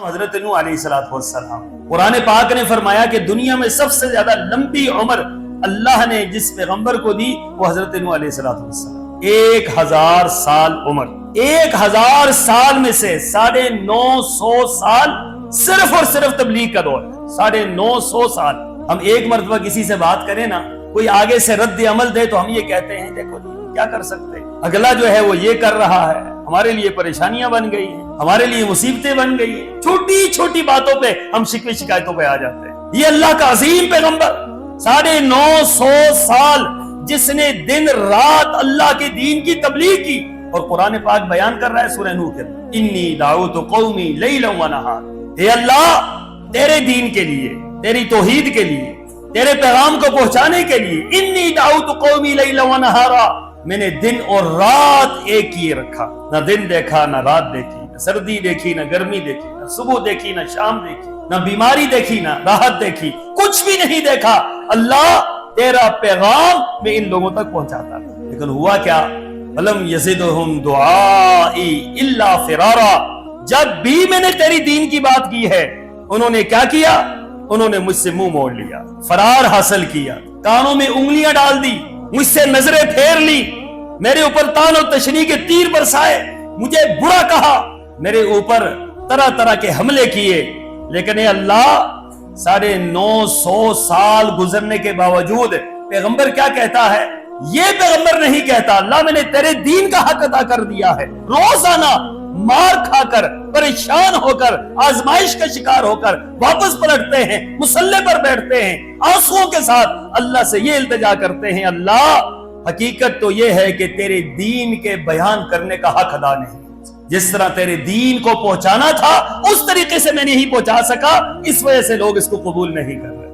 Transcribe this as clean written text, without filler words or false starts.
حضرت نوح علیہ السلام، قرآن پاک نے فرمایا کہ دنیا میں سب سے زیادہ لمبی عمر اللہ نے جس پیغمبر کو دی وہ حضرت نوح علیہ السلام، 1000 سال عمر، 1000 سال میں سے 950 سال صرف اور صرف تبلیغ کا دور ہے، 950 سال۔ ہم ایک مرتبہ کسی سے بات کریں نا، کوئی آگے سے رد عمل دے تو ہم یہ کہتے ہیں دیکھو جی کیا کر سکتے، اگلا جو ہے وہ یہ کر رہا ہے، ہمارے لیے پریشانیاں بن گئی ہیں، ہمارے لیے مصیبتیں بن گئی ہیں، چھوٹی چھوٹی باتوں پہ ہم شکوے شکایتوں پہ آ جاتے ہیں۔ یہ اللہ کا عظیم پیغمبر 950 سال جس نے دن رات اللہ کے دین کی تبلیغ کی، اور قرآن پاک بیان کر رہا ہے سورہ نوح کے انی دعوت قومی لیلا و نہارا، اے اللہ تیرے دین کے لیے، تیری توحید کے لیے، تیرے پیغام کو پہنچانے کے لیے، انی دعوت قومی لیلا و نہارا، میں نے دن اور رات ایک کیے رکھا، نہ دن دیکھا نہ رات دیکھی، نہ سردی دیکھی نہ گرمی دیکھی، نہ صبح دیکھی نہ شام دیکھی، نہ بیماری دیکھی نہ راحت دیکھی، کچھ بھی نہیں دیکھا، اللہ تیرا پیغام میں ان لوگوں تک پہنچاتا۔ لیکن ہوا کیا؟ فَلَمْ يَزِدْهُمْ دُعَائِي إِلَّا فِرَارًا، جب بھی میں نے تیری دین کی بات کی ہے انہوں نے کیا کیا؟ انہوں نے مجھ سے منہ موڑ لیا، فرار حاصل کیا، کانوں میں انگلیاں ڈال دی، مجھ سے نظریں پھیر لی، میرے اوپر تان و تشنیع کے تیر برسائے، مجھے برا کہا، میرے اوپر طرح طرح کے حملے کیے۔ لیکن اے اللہ 950 سال گزرنے کے باوجود پیغمبر کیا کہتا ہے؟ یہ پیغمبر نہیں کہتا اللہ میں نے تیرے دین کا حق ادا کر دیا ہے، روزانہ مار کھا کر پریشان ہو کر آزمائش کا شکار ہو کر واپس پلٹتے ہیں، مصلے پر بیٹھتے ہیں، آنسوؤں کے ساتھ اللہ سے یہ التجا کرتے ہیں اللہ حقیقت تو یہ ہے کہ تیرے دین کے بیان کرنے کا حق ادا نہیں، جس طرح تیرے دین کو پہنچانا تھا اس طریقے سے میں نہیں پہنچا سکا، اس وجہ سے لوگ اس کو قبول نہیں کر رہے۔